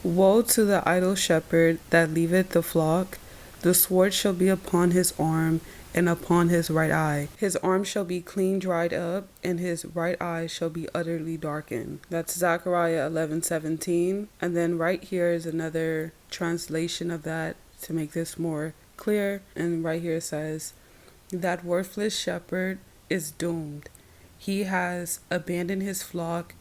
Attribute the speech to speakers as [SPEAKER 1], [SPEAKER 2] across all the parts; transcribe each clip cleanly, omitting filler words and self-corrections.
[SPEAKER 1] Woe to the idle shepherd that leaveth the flock! The sword shall be upon his arm, and upon his right eye. His arm shall be clean dried up, and his right eye shall be utterly darkened. That's Zechariah 11:17. And then right here is another translation of that to make this more clear. And right here it says, that worthless shepherd is doomed. He has abandoned his flock.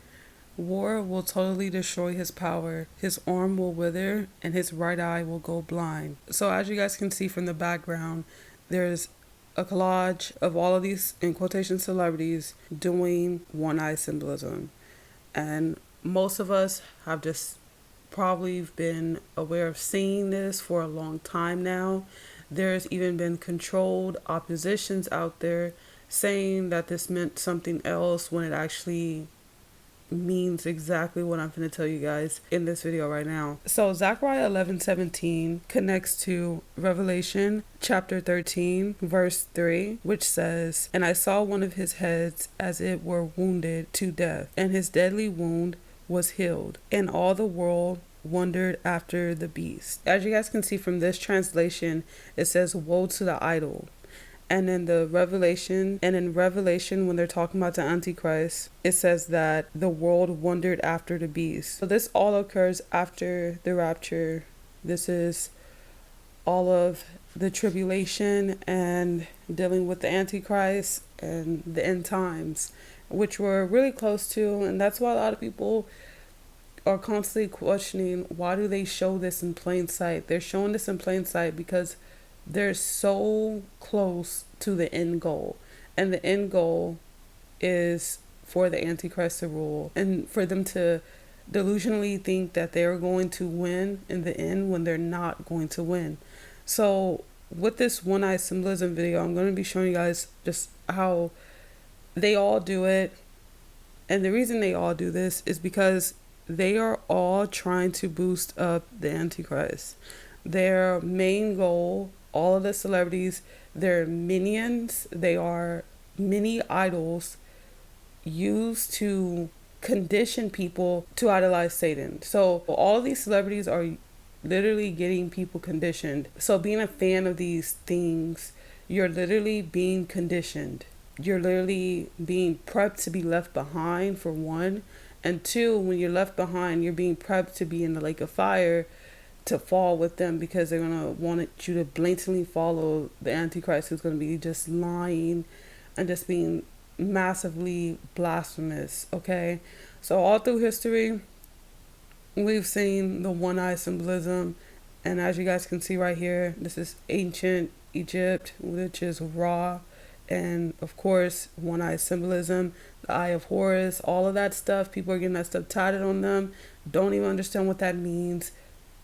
[SPEAKER 1] War will totally destroy his power. His arm will wither and his right eye will go blind. So as you guys can see from the background, there's a collage of all of these, in quotation, celebrities doing one-eye symbolism. And most of us have just probably been aware of seeing this for a long time now. There's even been controlled oppositions out there saying that this meant something else when it actually means exactly what I'm going to tell you guys in this video right now. So Zechariah 11:17 connects to Revelation chapter 13 verse 3, which says, and I saw one of his heads as it were wounded to death, and his deadly wound was healed, and all the world wondered after the beast. As you guys can see from this translation, it says woe to the idol. And in Revelation, when they're talking about the Antichrist, it says that the world wondered after the beast. So this all occurs after the rapture. This is all of the tribulation and dealing with the Antichrist and the end times, which we're really close to. And that's why a lot of people are constantly questioning, why do they show this in plain sight? They're showing this in plain sight because they're so close to the end goal. And the end goal is for the Antichrist to rule and for them to delusionally think that they're going to win in the end when they're not going to win. So with this one-eye symbolism video, I'm going to be showing you guys just how they all do it. And the reason they all do this is because they are all trying to boost up the Antichrist. Their main goal, all of the celebrities, they're minions. They are mini idols used to condition people to idolize Satan. So all of these celebrities are literally getting people conditioned. So being a fan of these things, you're literally being conditioned. You're literally being prepped to be left behind, for one. And two, when you're left behind, you're being prepped to be in the lake of fire, to fall with them, because they're going to want you to blatantly follow the Antichrist, who's going to be just lying and just being massively blasphemous. Okay, so all through history we've seen the one-eye symbolism, and as you guys can see right here, this is ancient Egypt, which is Ra, and of course one-eye symbolism, the eye of Horus, all of that stuff. People are getting that stuff tatted on them, don't even understand what that means.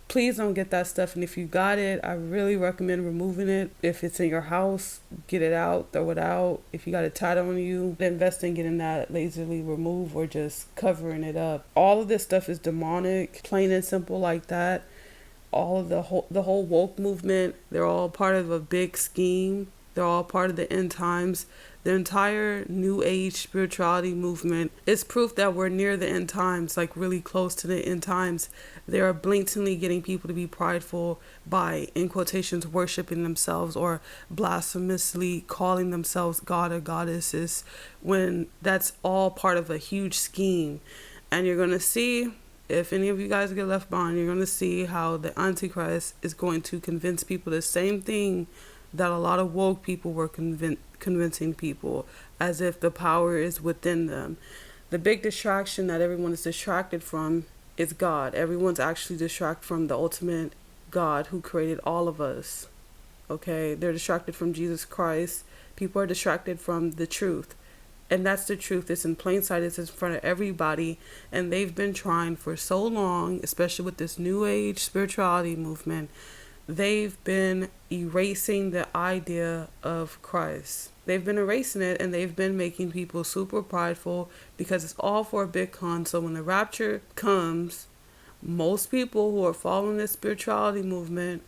[SPEAKER 1] Please don't get that stuff, and if you got it, I really recommend removing it. If it's in your house, get it out, throw it out. If you got it tied on you, invest in getting that lazily removed or just covering it up. All of this stuff is demonic, plain and simple like that. All of the whole woke movement, they're all part of a big scheme. They're all part of the end times. The entire New Age spirituality movement is proof that we're near the end times, like really close to the end times. They are blatantly getting people to be prideful by, in quotations, worshiping themselves or blasphemously calling themselves God or goddesses, when that's all part of a huge scheme. And you're going to see, if any of you guys get left behind, you're going to see how the Antichrist is going to convince people the same thing that a lot of woke people were convincing people, as if the power is within them. The big distraction that everyone is distracted from is God. Everyone's actually distracted from the ultimate God who created all of us. Okay, they're distracted from Jesus Christ. People are distracted from the truth. And that's the truth. It's in plain sight. It's in front of everybody. And they've been trying for so long, especially with this New Age spirituality movement, they've been erasing the idea of Christ. They've been erasing it, and they've been making people super prideful, because it's all for a big con. So when the rapture comes, most people who are following this spirituality movement,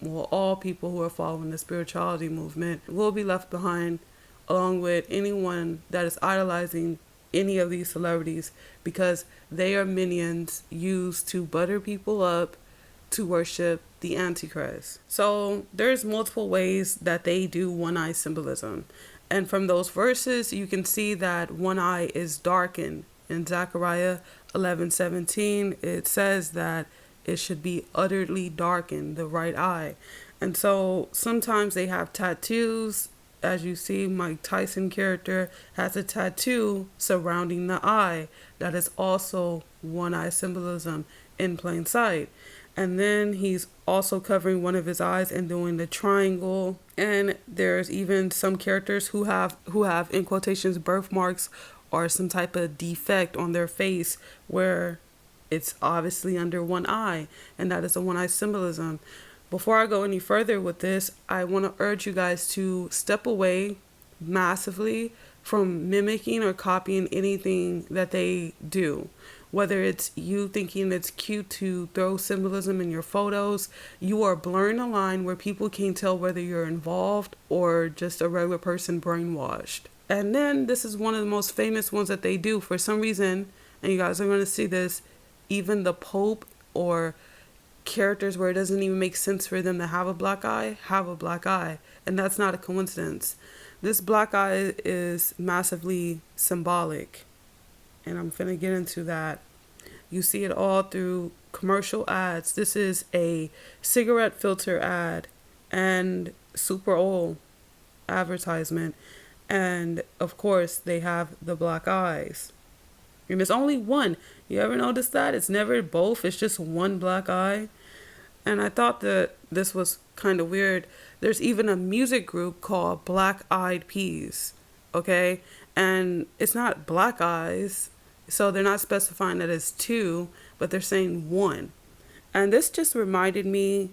[SPEAKER 1] well, all people who are following the spirituality movement will be left behind, along with anyone that is idolizing any of these celebrities because they are minions used to butter people up to worship the Antichrist. So there's multiple ways that they do one eye symbolism. And from those verses, you can see that one eye is darkened. In Zechariah 11:17, it says that it should be utterly darkened, the right eye. And so sometimes they have tattoos. As you see, Mike Tyson character has a tattoo surrounding the eye. That is also one eye symbolism in plain sight. And then he's also covering one of his eyes and doing the triangle. And there's even some characters who have in quotations birthmarks or some type of defect on their face where it's obviously under one eye, and that is a one eye symbolism. Before I go any further with this, I want to urge you guys to step away massively from mimicking or copying anything that they do. Whether it's you thinking it's cute to throw symbolism in your photos, you are blurring a line where people can't tell whether you're involved or just a regular person brainwashed. And then this is one of the most famous ones that they do for some reason, and you guys are going to see this, even the Pope or characters where it doesn't even make sense for them to have a black eye, have a black eye. And that's not a coincidence. This black eye is massively symbolic. And I'm finna get into that. You see it all through commercial ads. This is a cigarette filter ad and super old advertisement. And of course, they have the black eyes. And there's only one. You ever notice that? It's never both. It's just one black eye. And I thought that this was kind of weird. There's even a music group called Black Eyed Peas. Okay? And it's not black eyes. So they're not specifying that it's two, but they're saying one. And this just reminded me,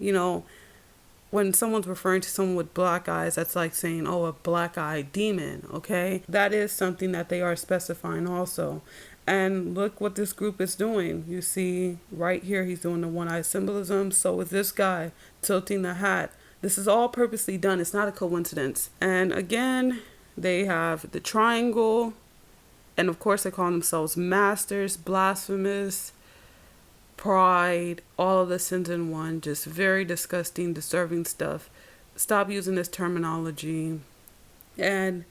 [SPEAKER 1] when someone's referring to someone with black eyes, that's like saying, oh, a black-eyed demon, okay? That is something that they are specifying also. And look what this group is doing. You see right here, he's doing the one-eye symbolism. So with this guy tilting the hat, this is all purposely done. It's not a coincidence. And again, they have the triangle. And of course, they call themselves masters, blasphemous, pride, all of the sins in one. Just very disgusting, disturbing stuff. Stop using this terminology. And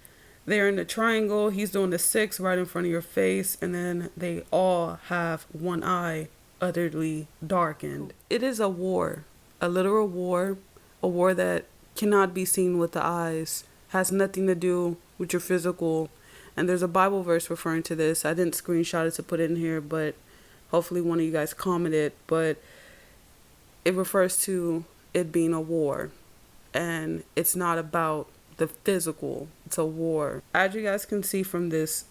[SPEAKER 1] they're in the triangle. He's doing the 6 right in front of your face. And then they all have one eye utterly darkened. It is a war, a literal war, a war that cannot be seen with the eyes, has nothing to do with your physical. And there's a Bible verse referring to this. I didn't screenshot it to put it in here, but hopefully one of you guys commented. But it refers to it being a war. And it's not about the physical. It's a war. As you guys can see from this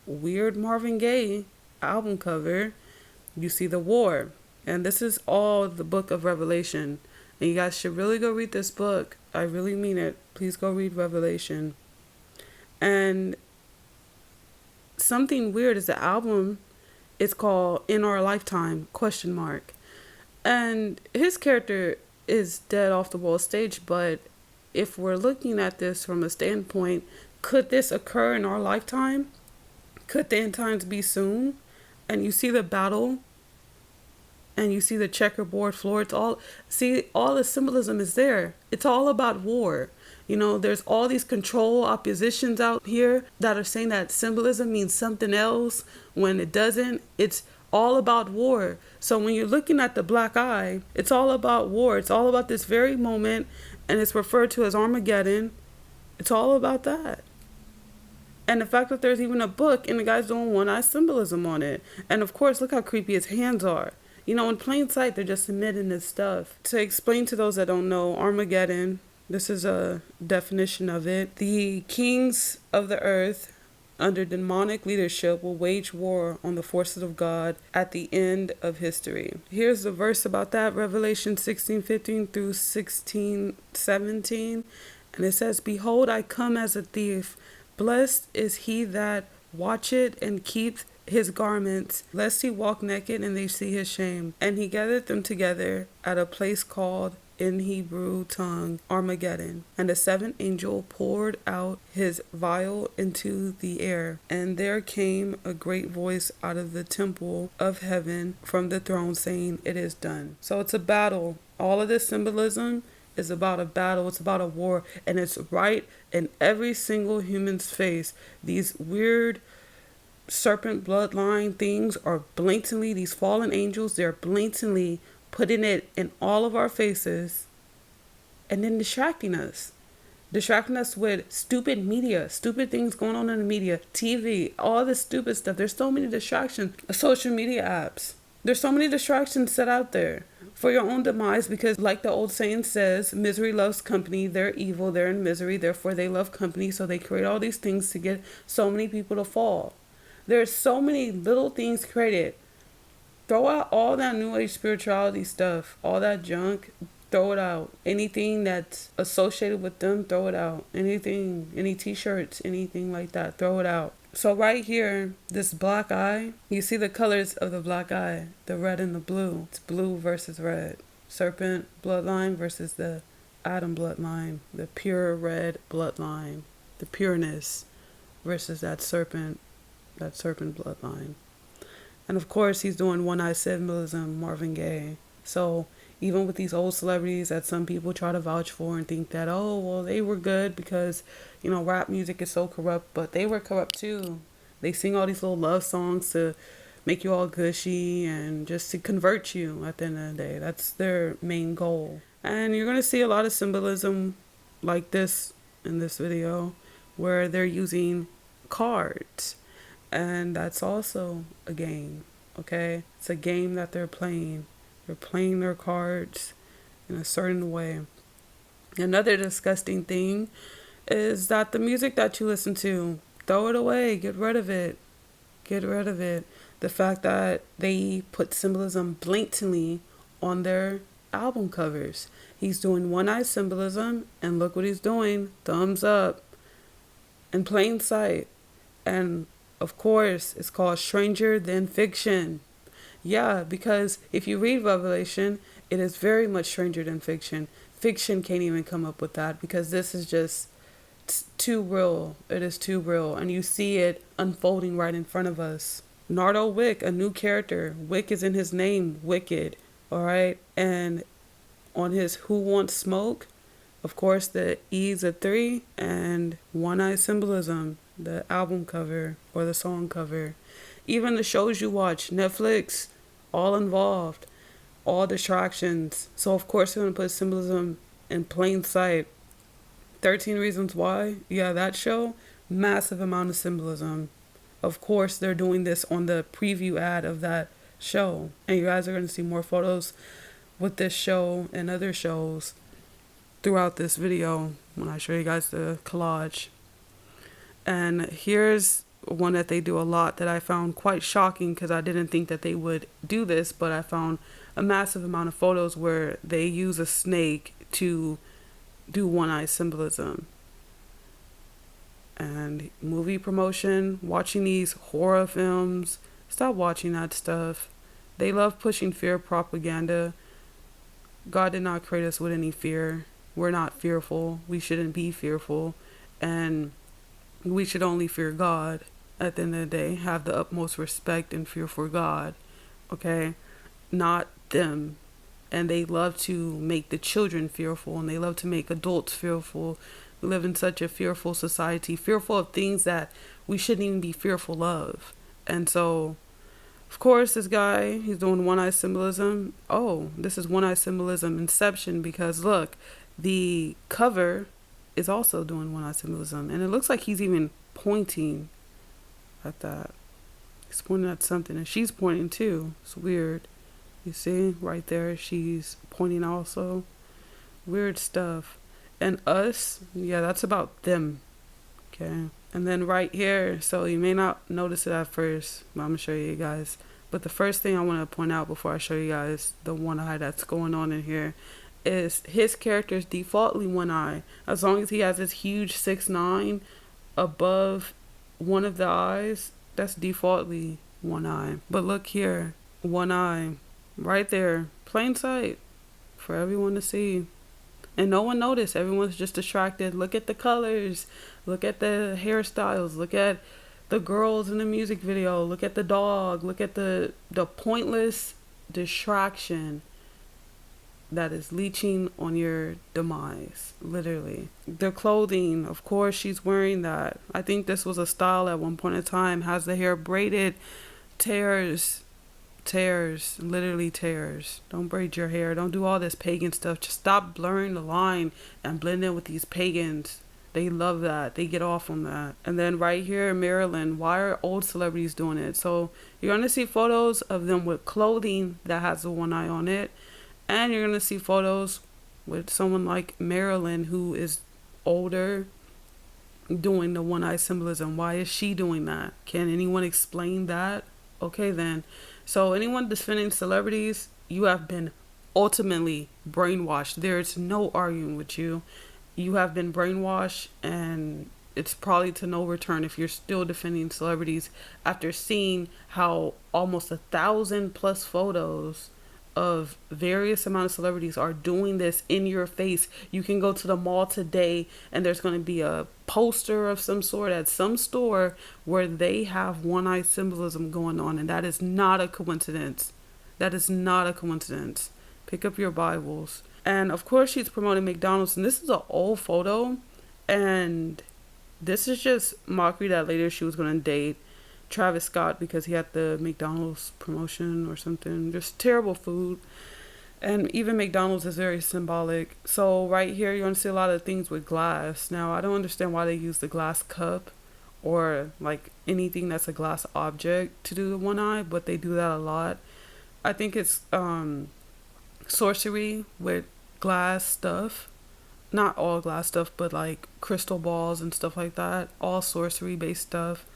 [SPEAKER 1] weird Marvin Gaye album cover, you see the war. And this is all the book of Revelation. And you guys should really go read this book. I really mean it. Please go read Revelation. And something weird is the album is called In Our Lifetime, ? And his character is dead off the wall stage, but if we're looking at this from a standpoint, could this occur in our lifetime? Could the end times be soon? And you see the battle, and you see the checkerboard floor. All the symbolism is there. It's all about war. There's all these control oppositions out here that are saying that symbolism means something else when it doesn't. It's all about war. So when you're looking at the black eye, it's all about war. It's all about this very moment, and it's referred to as Armageddon. It's all about that. And the fact that there's even a book and the guy's doing one-eye symbolism on it. And of course, look how creepy his hands are. In plain sight, they're just admitting this stuff. To explain to those that don't know, Armageddon, this is a definition of it. The kings of the earth under demonic leadership will wage war on the forces of God at the end of history. Here's the verse about that, Revelation 16:15 through 16:17. And it says, "Behold, I come as a thief. Blessed is he that watcheth and keeps his garments, lest he walk naked and they see his shame. And he gathered them together at a place called in Hebrew tongue, Armageddon. And the seventh angel poured out his vial into the air, and there came a great voice out of the temple of heaven from the throne saying, "It is done." So it's a battle. All of this symbolism is about a battle. It's about a war, and it's right in every single human's face. These weird serpent bloodline things are blatantly, these fallen angels, they're blatantly putting it in all of our faces and then distracting us with stupid media, stupid things going on in the media, TV, all this stupid stuff. There's so many distractions. Social media apps, there's so many distractions set out there for your own demise, because like the old saying says, misery loves company. They're evil, they're in misery, therefore they love company. So they create all these things to get so many people to fall. There's so many little things created. Throw out all that new age spirituality stuff, all that junk, throw it out. Anything that's associated with them, throw it out. Anything, any t-shirts, anything like that, throw it out. So right here, this black eye, you see the colors of the black eye, the red and the blue. It's blue versus red. Serpent bloodline versus the Adam bloodline, the pure red bloodline, the pureness versus that serpent bloodline. And of course, he's doing one-eye symbolism, Marvin Gaye. So even with these old celebrities that some people try to vouch for and think that, oh, well, they were good because, rap music is so corrupt, but they were corrupt too. They sing all these little love songs to make you all gushy and just to convert you at the end of the day. That's their main goal. And you're going to see a lot of symbolism like this in this video where they're using cards. And that's also a game, okay? It's a game that they're playing. They're playing their cards in a certain way. Another disgusting thing is that the music that you listen to, throw it away, get rid of it. Get rid of it. The fact that they put symbolism blatantly on their album covers. He's doing one-eye symbolism, and look what he's doing. Thumbs up. In plain sight. And of course, it's called Stranger Than Fiction. Yeah, because if you read Revelation, it is very much stranger than fiction. Fiction can't even come up with that because this is just too real. It is too real. And you see it unfolding right in front of us. Nardo Wick, a new character. Wick is in his name, Wicked. All right. And on his Who Wants Smoke, of course, the E's a 3 and one-eye symbolism, the album cover or the song cover. Even the shows you watch, Netflix, all involved, all distractions. So, of course, they're going to put symbolism in plain sight. 13 Reasons Why, yeah, that show, massive amount of symbolism. Of course, they're doing this on the preview ad of that show. And you guys are going to see more photos with this show and other shows throughout this video when I show you guys the collage. And here's one that they do a lot that I found quite shocking because I didn't think that they would do this, but I found a massive amount of photos where they use a snake to do one-eye symbolism. And movie promotion, watching these horror films, stop watching that stuff. They love pushing fear propaganda. God did not create us with any fear. We're not fearful. We shouldn't be fearful. And we should only fear God at the end of the day. Have the utmost respect and fear for God. Okay? Not them. And they love to make the children fearful. And they love to make adults fearful. We live in such a fearful society. Fearful of things that we shouldn't even be fearful of. And so, of course, this guy, he's doing one-eye symbolism. Oh, this is one-eye symbolism inception because look, the cover is also doing one-eye symbolism. And it looks like he's even pointing at that. He's pointing at something. And she's pointing too. It's weird. You see? Right there. She's pointing also. Weird stuff. And us, yeah, that's about them. Okay. And then right here, so you may not notice it at first, but I'm going to show you guys. But the first thing I want to point out before I show you guys the one eye that's going on in here is his character's defaultly one eye. As long as he has this huge 6'9" above one of the eyes, that's defaultly one eye. But look here, one eye, right there, plain sight. for everyone to see. And no one noticed. Everyone's just distracted. Look at the colors. Look at the hairstyles. Look at the girls in the music video. Look at the dog. Look at the pointless distraction that is leeching on your demise, literally. The clothing, of course, she's wearing that. I think this was a style at one point in time. Has the hair braided, tears, literally tears. Don't braid your hair. Don't do all this pagan stuff. Just stop blurring the line and blend in with these pagans. They love that. They get off on that. And then right here in Maryland, why are old celebrities doing it? So you're going to see photos of them with clothing that has the one eye on it. And you're going to see photos with someone like Marilyn, who is older, doing the one eye symbolism. Why is she doing that? Can anyone explain that? Okay, then. So anyone defending celebrities, you have been ultimately brainwashed. There's no arguing with you. You have been brainwashed, and it's probably to no return if you're still defending celebrities after seeing how almost 1,000+ photos of various amount of celebrities are doing this in your face. You can go to the mall today and there's going to be a poster of some sort at some store where they have one eye symbolism going on, and that is not a coincidence. That is not a coincidence. Pick up your Bibles. And of course she's promoting McDonald's, and this is an old photo, and this is just mockery that later she was going to date Travis Scott because he had the McDonald's promotion or something. Just terrible food. And even McDonald's is very symbolic. So right here, you're going to see a lot of things with glass. Now, I don't understand why they use the glass cup or like anything that's a glass object to do the one eye, but they do that a lot. I think it's sorcery with glass stuff. Not all glass stuff, but like crystal balls and stuff like that. All sorcery based stuff.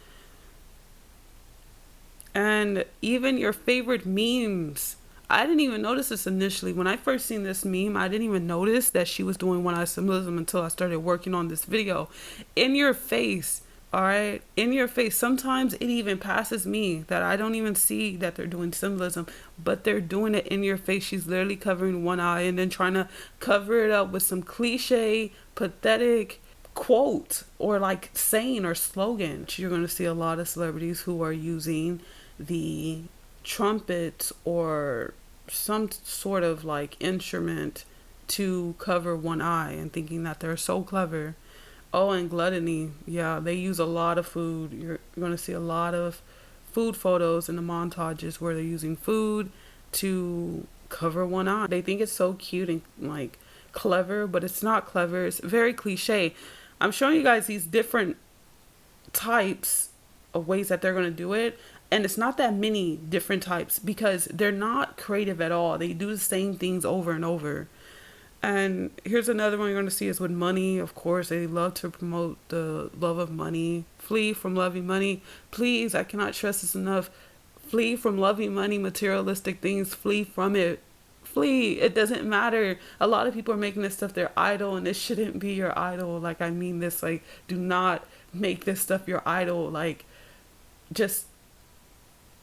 [SPEAKER 1] And even your favorite memes. I didn't even notice this initially. When I first seen this meme, I didn't even notice that she was doing one eye symbolism until I started working on this video. In your face, all right? In your face. Sometimes it even passes me that I don't even see that they're doing symbolism, but they're doing it in your face. She's literally covering one eye and then trying to cover it up with some cliche, pathetic quote or like saying or slogan. You're going to see a lot of celebrities who are using the trumpet or some sort of like instrument to cover one eye and thinking that they're so clever. Oh, and gluttony. Yeah, they use a lot of food. You're going to see a lot of food photos in the montages where they're using food to cover one eye. They think it's so cute and like clever, but it's not clever. It's very cliche. I'm showing you guys these different types of ways that they're going to do it. And it's not that many different types because they're not creative at all. They do the same things over and over. And here's another one you're going to see is with money. Of course, they love to promote the love of money. Flee from loving money. Please, I cannot stress this enough. Flee from loving money, materialistic things. Flee from it. Flee. It doesn't matter. A lot of people are making this stuff their idol, and this shouldn't be your idol. Like, I mean this. Like, do not make this stuff your idol. Like, just,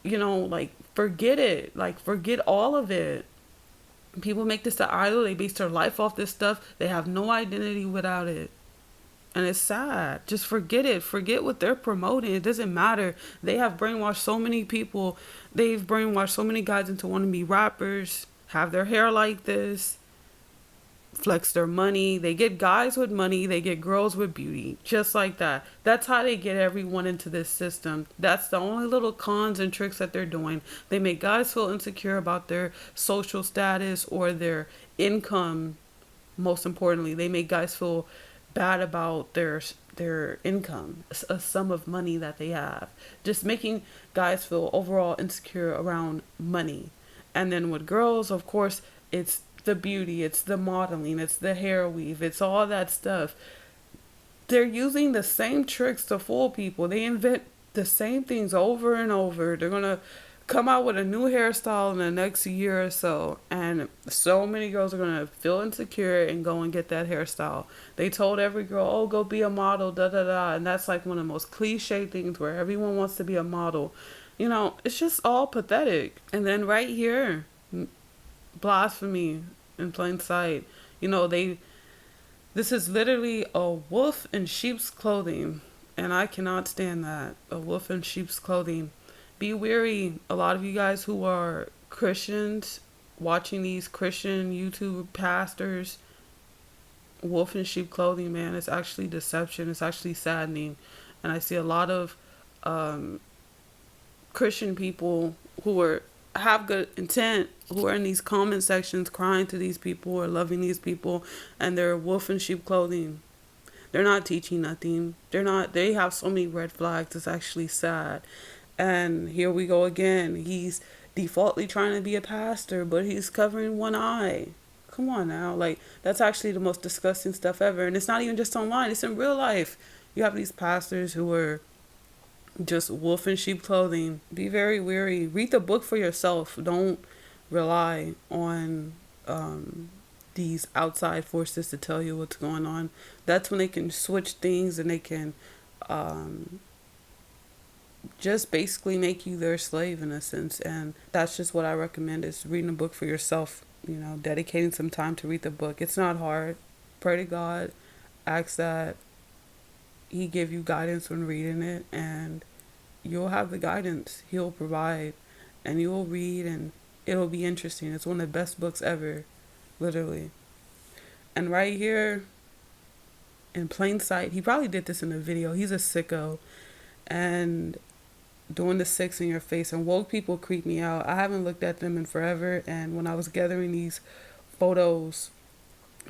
[SPEAKER 1] you know, like, forget it. Like, forget all of it. People make this their idol. They base their life off this stuff. They have no identity without it. And it's sad. Just forget it. Forget what they're promoting. It doesn't matter. They have brainwashed so many people. They've brainwashed so many guys into wanting to be rappers, have their hair like this, flex their money. They get guys with money. They get girls with beauty. Just like that. That's how they get everyone into this system. That's the only little cons and tricks that they're doing. They make guys feel insecure about their social status or their income. Most importantly, they make guys feel bad about their income, a sum of money that they have. Just making guys feel overall insecure around money. And then with girls, of course, it's the beauty, it's the modeling, it's the hair weave, it's all that stuff. They're using the same tricks to fool people. They invent the same things over and over. They're going to come out with a new hairstyle in the next year or so, and so many girls are going to feel insecure and go and get that hairstyle. They told every girl, oh, go be a model, da da da, and that's like one of the most cliche things where everyone wants to be a model. You know, it's just all pathetic. And then right here, Blasphemy in plain sight. You know, this is literally a wolf in sheep's clothing, and I cannot stand that. A wolf in sheep's clothing. Be wary. A lot of you guys who are Christians watching these Christian YouTube pastors, wolf in sheep clothing, man, it's actually deception. It's actually saddening. And I see a lot of Christian people have good intent, who are in these comment sections crying to these people or loving these people, and they're wolf in sheep clothing. They're not teaching nothing. They have so many red flags. It's actually sad. And here we go again. He's defaultly trying to be a pastor, but he's covering one eye. Come on now. Like, that's actually the most disgusting stuff ever. And it's not even just online. It's in real life. You have these pastors who are just wolf in sheep clothing. Be very wary. Read the book for yourself. Don't rely on these outside forces to tell you what's going on. That's when they can switch things, and they can just basically make you their slave in a sense. And that's just what I recommend, is reading a book for yourself. You know, dedicating some time to read the book. It's not hard. Pray to God. Ask that He give you guidance when reading it, and you'll have the guidance. He'll provide, and you'll read, and it'll be interesting. It's one of the best books ever, literally. And right here, in plain sight, he probably did this in a video. He's a sicko, and doing the 6 in your face. And woke people creep me out. I haven't looked at them in forever, and when I was gathering these photos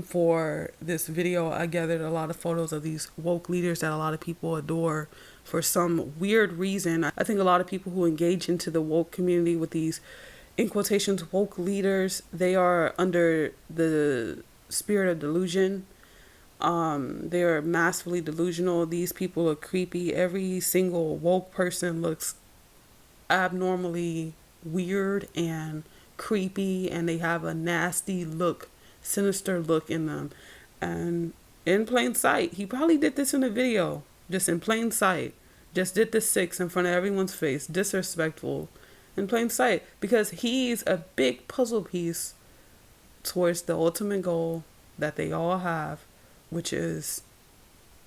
[SPEAKER 1] for this video, I gathered a lot of photos of these woke leaders that a lot of people adore for some weird reason. I think a lot of people who engage into the woke community with these, in quotations, woke leaders, they are under the spirit of delusion. They are massively delusional. These people are creepy. Every single woke person looks abnormally weird and creepy, and they have a nasty look, sinister look in them. And in plain sight, he probably did this in a video, just in plain sight, just did the 6 in front of everyone's face, disrespectful, in plain sight, because he's a big puzzle piece towards the ultimate goal that they all have, which is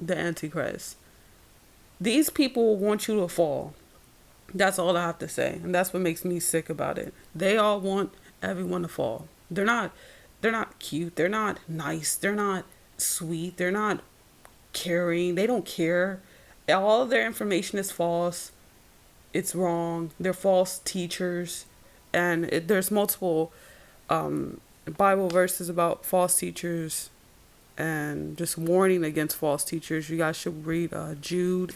[SPEAKER 1] the Antichrist. These people want you to fall. That's all I have to say. And that's what makes me sick about it. They all want everyone to fall. They're not cute. They're not nice. They're not sweet. They're not caring. They don't care. All of their information is false. It's wrong. They're false teachers. And there's multiple Bible verses about false teachers and just warning against false teachers. You guys should read Jude.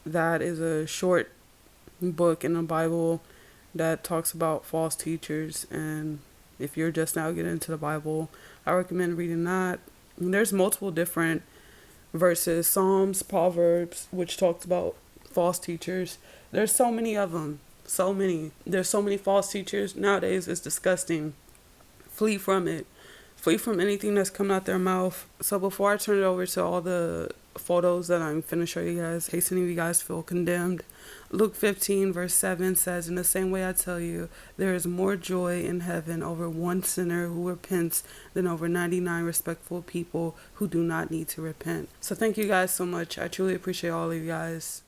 [SPEAKER 1] That is a short book in the Bible that talks about false teachers. And if you're just now getting into the Bible, I recommend reading that. And there's multiple different verses, Psalms, Proverbs, which talks about false teachers. There's so many of them. So many. There's so many false teachers nowadays. It's disgusting. Flee from it. Flee from anything that's coming out their mouth. So before I turn it over to all the photos that I'm finna show you guys, in case any of you guys feel condemned, Luke 15 verse 7 says, "In the same way I tell you, there is more joy in heaven over one sinner who repents than over 99 respectful people who do not need to repent." So thank you guys so much. I truly appreciate all of you guys.